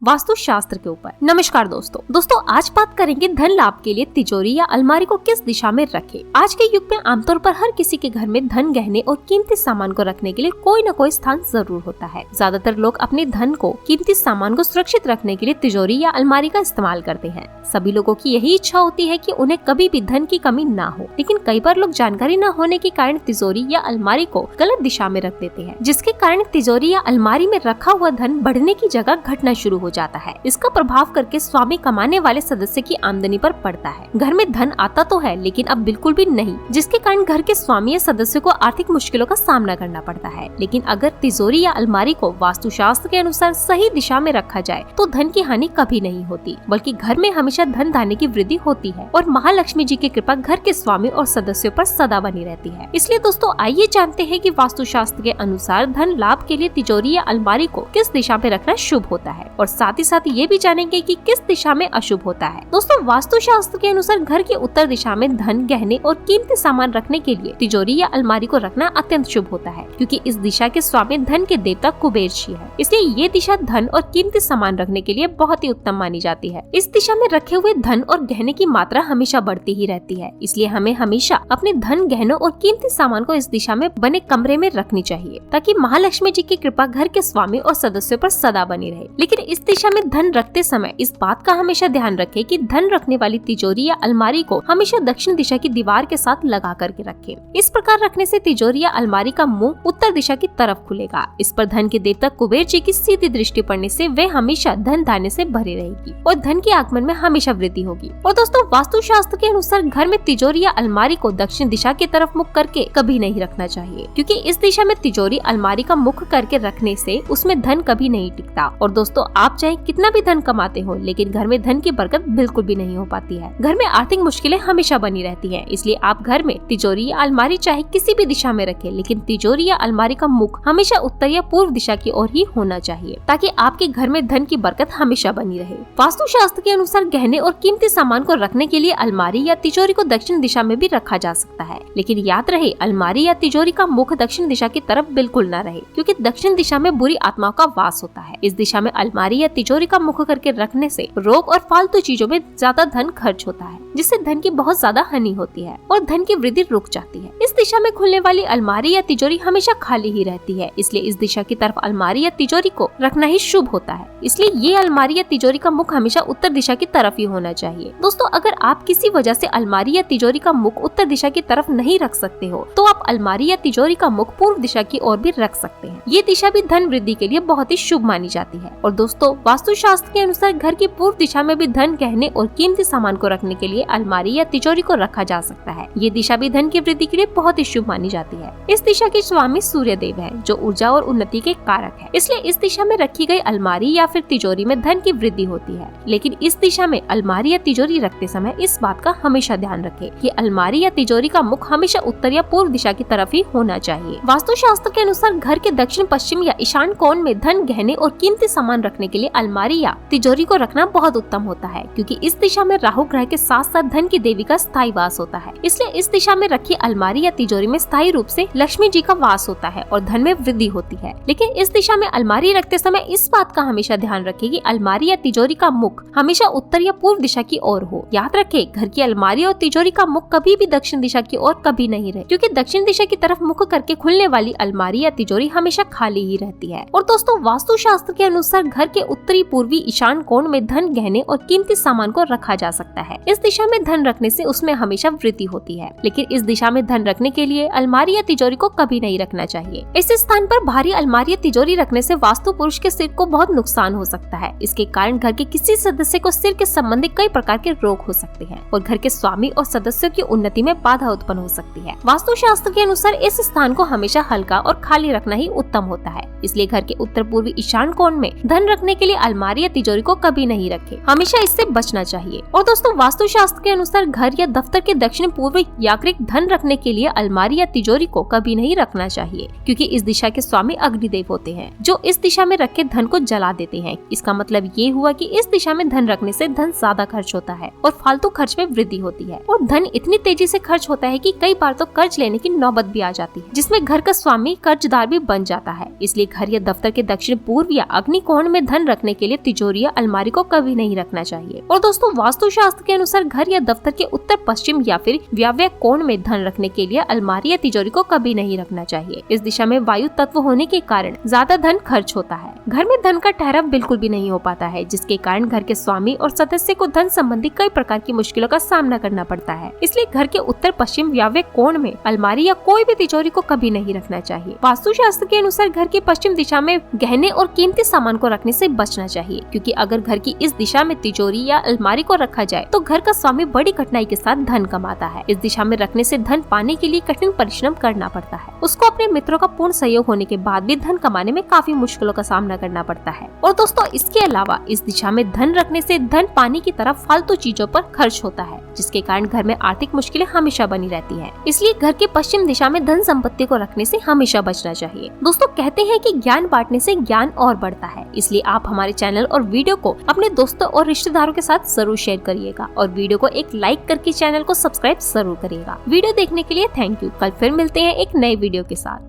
वास्तु शास्त्र के ऊपर। नमस्कार दोस्तों, आज बात करेंगे धन लाभ के लिए तिजोरी या अलमारी को किस दिशा में रखें। आज के युग में आमतौर पर हर किसी के घर में धन, गहने और कीमती सामान को रखने के लिए कोई न कोई स्थान जरूर होता है। ज्यादातर लोग अपने धन को, कीमती सामान को सुरक्षित रखने के लिए तिजोरी या अलमारी का इस्तेमाल करते हैं। सभी लोगों की यही इच्छा होती है कि उन्हें कभी भी धन की कमी ना हो, लेकिन कई बार लोग जानकारी न होने के कारण तिजोरी या अलमारी को गलत दिशा में रख देते हैं, जिसके कारण तिजोरी या अलमारी में रखा हुआ धन बढ़ने की जगह घटना शुरू हो जाता है। इसका प्रभाव करके स्वामी कमाने वाले सदस्य की आमदनी पर पड़ता है। घर में धन आता तो है, लेकिन अब बिल्कुल भी नहीं, जिसके कारण घर के स्वामी या सदस्य को आर्थिक मुश्किलों का सामना करना पड़ता है। लेकिन अगर तिजोरी या अलमारी को वास्तुशास्त्र के अनुसार सही दिशा में रखा जाए तो धन की हानि कभी नहीं होती, बल्कि घर में हमेशा धन धान्य की वृद्धि होती है और महालक्ष्मी जी की कृपा घर के स्वामी और सदस्यों पर सदा बनी रहती है। इसलिए दोस्तों, आइए जानते हैं कि वास्तुशास्त्र के अनुसार धन लाभ के लिए तिजोरी या अलमारी को किस दिशा में रखना शुभ होता है, और साथ ही साथ ये भी जानेंगे कि किस दिशा में अशुभ होता है। दोस्तों, वास्तुशास्त्र के अनुसार घर की उत्तर दिशा में धन, गहने और कीमती सामान रखने के लिए तिजोरी या अलमारी को रखना अत्यंत शुभ होता है, क्योंकि इस दिशा के स्वामी धन के देवता कुबेर जी है। इसलिए ये दिशा धन और कीमती सामान रखने के लिए बहुत ही उत्तम मानी जाती है। इस दिशा में रखे हुए धन और गहने की मात्रा हमेशा बढ़ती ही रहती है। इसलिए हमें हमेशा अपने धन, गहनों और कीमती सामान को इस दिशा में बने कमरे में रखनी चाहिए, ताकि महालक्ष्मी जी की कृपा घर के स्वामी और सदस्यों पर सदा बनी रहे। लेकिन इस दिशा में धन रखते समय इस बात का हमेशा ध्यान रखें कि धन रखने वाली तिजोरी या अलमारी को हमेशा दक्षिण दिशा की दीवार के साथ लगा करके रखें। इस प्रकार रखने से तिजोरी या अलमारी का मुंह उत्तर दिशा की तरफ खुलेगा। इस पर धन के देवता कुबेर जी की सीधी दृष्टि पड़ने से वे हमेशा धन धान्य से भरी रहेगी और धन के आगमन में हमेशा वृद्धि होगी। और दोस्तों, वास्तुशास्त्र के अनुसार घर में तिजोरी या अलमारी को दक्षिण दिशा की तरफ मुख करके कभी नहीं रखना चाहिए, क्योंकि इस दिशा में तिजोरी, अलमारी का मुख करके रखने से उसमें धन कभी नहीं टिकता। और दोस्तों, आप चाहे कितना भी धन कमाते हो, लेकिन घर में धन की बरकत बिल्कुल भी नहीं हो पाती है। घर में आर्थिक मुश्किलें हमेशा बनी रहती है। इसलिए आप घर में तिजोरी या अलमारी चाहे किसी भी दिशा में रखें, लेकिन तिजोरी या अलमारी का मुख हमेशा उत्तर या पूर्व दिशा की ओर ही होना चाहिए, ताकि आपके घर में धन की बरकत हमेशा बनी रहे। वास्तुशास्त्र के अनुसार गहने और कीमती सामान को रखने के लिए अलमारी या तिजोरी को दक्षिण दिशा में भी रखा जा सकता है, लेकिन याद रहे, अलमारी या तिजोरी का मुख दक्षिण दिशा की तरफ बिल्कुल न रहे, क्योंकि दक्षिण दिशा में बुरी आत्माओं का वास होता है। इस दिशा में अलमारी या तिजोरी का मुख करके रखने से रोग और फालतू चीजों में ज्यादा धन खर्च होता है, जिससे धन की बहुत ज्यादा हानि होती है और धन की वृद्धि रुक जाती है। इस दिशा में खुलने वाली अलमारी या तिजोरी हमेशा खाली ही रहती है, इसलिए इस दिशा की तरफ अलमारी या तिजोरी को रखना ही शुभ होता है। इसलिए ये अलमारी या तिजोरी का मुख हमेशा उत्तर दिशा की तरफ ही होना चाहिए। दोस्तों, अगर आप किसी वजह से अलमारी या तिजोरी का मुख उत्तर दिशा की तरफ नहीं रख सकते हो, तो आप अलमारी या तिजोरी का मुख पूर्व दिशा की ओर भी रख सकते हैं। ये दिशा भी धन वृद्धि के लिए बहुत ही शुभ मानी जाती है। और दोस्तों, वास्तुशास्त्र के अनुसार घर की पूर्व दिशा में भी धन, गहने और कीमती सामान को रखने के लिए अलमारी या तिजोरी को रखा जा सकता है। ये दिशा भी धन की वृद्धि के लिए बहुत ही शुभ मानी जाती है। इस दिशा के स्वामी सूर्य देव है, जो ऊर्जा और उन्नति के कारक है। इसलिए इस दिशा में रखी गई अलमारी या फिर तिजोरी में धन की वृद्धि होती है। लेकिन इस दिशा में अलमारी या तिजोरी रखते समय इस बात का हमेशा ध्यान रखें कि अलमारी या तिजोरी का मुख हमेशा उत्तर या पूर्व दिशा की तरफ ही होना चाहिए। वास्तुशास्त्र के अनुसार घर के दक्षिण, पश्चिम या ईशान कोण में धन, गहने और कीमती सामान रखने के लिए अलमारी या तिजोरी को रखना बहुत उत्तम होता है, क्योंकि इस दिशा में राहु ग्रह के साथ साथ धन की देवी का स्थायी वास होता है। इसलिए इस दिशा में रखी अलमारी या तिजोरी में स्थायी रूप से लक्ष्मी जी का वास होता है और धन में वृद्धि होती है। लेकिन इस दिशा में अलमारी रखते समय इस बात का हमेशा ध्यान रखें कि अलमारी या तिजोरी का मुख हमेशा उत्तर या पूर्व दिशा की ओर हो। याद रखें, घर की अलमारी और तिजोरी का मुख कभी भी दक्षिण दिशा की ओर कभी नहीं रहे, क्योंकि दक्षिण दिशा की तरफ मुख करके खुलने वाली अलमारी या तिजोरी हमेशा खाली ही रहती है। और दोस्तों, वास्तुशास्त्र के अनुसार घर के उत्तरी, पूर्वी, ईशान कोण में धन, गहने और कीमती सामान को रखा जा सकता है। इस दिशा में धन रखने से उसमें हमेशा वृद्धि होती है। लेकिन इस दिशा में धन रखने के लिए अलमारी या तिजोरी को कभी नहीं रखना चाहिए। इस स्थान पर भारी अलमारी या तिजोरी रखने से वास्तु पुरुष के सिर को बहुत नुकसान हो सकता है। इसके कारण घर के किसी सदस्य को सिर के संबंधी कई प्रकार के रोग हो सकते हैं और घर के स्वामी और सदस्यों की उन्नति में बाधा उत्पन्न हो सकती है। वास्तुशास्त्र के अनुसार इस स्थान को हमेशा हल्का और खाली रखना ही उत्तम होता है। इसलिए घर के उत्तर पूर्वी ईशान कोण में धन रखने के लिए अलमारी या तिजोरी को कभी नहीं रखें, हमेशा इससे बचना चाहिए। और दोस्तों, वास्तुशास्त्र के अनुसार घर या दफ्तर के दक्षिण पूर्व याग्रिक धन रखने के लिए अलमारी या तिजोरी को कभी नहीं रखना चाहिए, क्योंकि इस दिशा के स्वामी अग्निदेव होते हैं, जो इस दिशा में रखे धन को जला देते हैं। इसका मतलब ये हुआ कि इस दिशा में धन रखने से धन ज्यादा खर्च होता है और फालतू खर्च में वृद्धि होती है, और धन इतनी तेजी से खर्च होता है कि कई बार तो कर्ज लेने की नौबत भी आ जाती है, जिसमें घर का स्वामी कर्जदार भी बन जाता है। इसलिए घर या दफ्तर के दक्षिण पूर्व या अग्नि कोण में धन रखने के लिए तिजोरी या अलमारी को कभी नहीं रखना चाहिए। और दोस्तों, वास्तुशास्त्र के अनुसार घर या दफ्तर के उत्तर पश्चिम या फिर वायव्य कोण में धन रखने के लिए अलमारी या तिजोरी को कभी नहीं रखना चाहिए। इस दिशा में वायु तत्व होने के कारण ज्यादा धन खर्च होता है। घर में धन का ठहराव बिल्कुल भी नहीं हो पाता है, जिसके कारण घर के स्वामी और सदस्य को धन संबंधी कई प्रकार की मुश्किलों का सामना करना पड़ता है। इसलिए घर के उत्तर पश्चिम वायव्य कोण में अलमारी या कोई भी तिजोरी को कभी नहीं रखना चाहिए। वास्तुशास्त्र के अनुसार घर की पश्चिम दिशा में गहने और कीमती सामान को रखने से बचना चाहिए, क्योंकि अगर घर की इस दिशा में तिजोरी या अलमारी को रखा जाए तो घर का स्वामी बड़ी कठिनाई के साथ धन कमाता है। इस दिशा में रखने से धन पाने के लिए कठिन परिश्रम करना पड़ता है। उसको अपने मित्रों का पूर्ण सहयोग होने के बाद भी धन कमाने में काफी मुश्किलों का सामना करना पड़ता है। और दोस्तों, इसके अलावा इस दिशा में धन रखने से धन पानी की तरफ फालतू चीजों पर खर्च होता है, जिसके कारण घर में आर्थिक मुश्किलें हमेशा बनी रहती हैं। इसलिए घर की पश्चिम दिशा में धन संपत्ति को रखने से हमेशा बचना चाहिए। दोस्तों, कहते हैं कि ज्ञान बांटने से ज्ञान और बढ़ता है, इसलिए आप हमारे चैनल और वीडियो को अपने दोस्तों और रिश्तेदारों के साथ जरूर शेयर करिएगा और वीडियो को एक लाइक करके चैनल को सब्सक्राइब जरूर करिएगा। वीडियो देखने के लिए थैंक यू। कल फिर मिलते हैं एक नए वीडियो के साथ।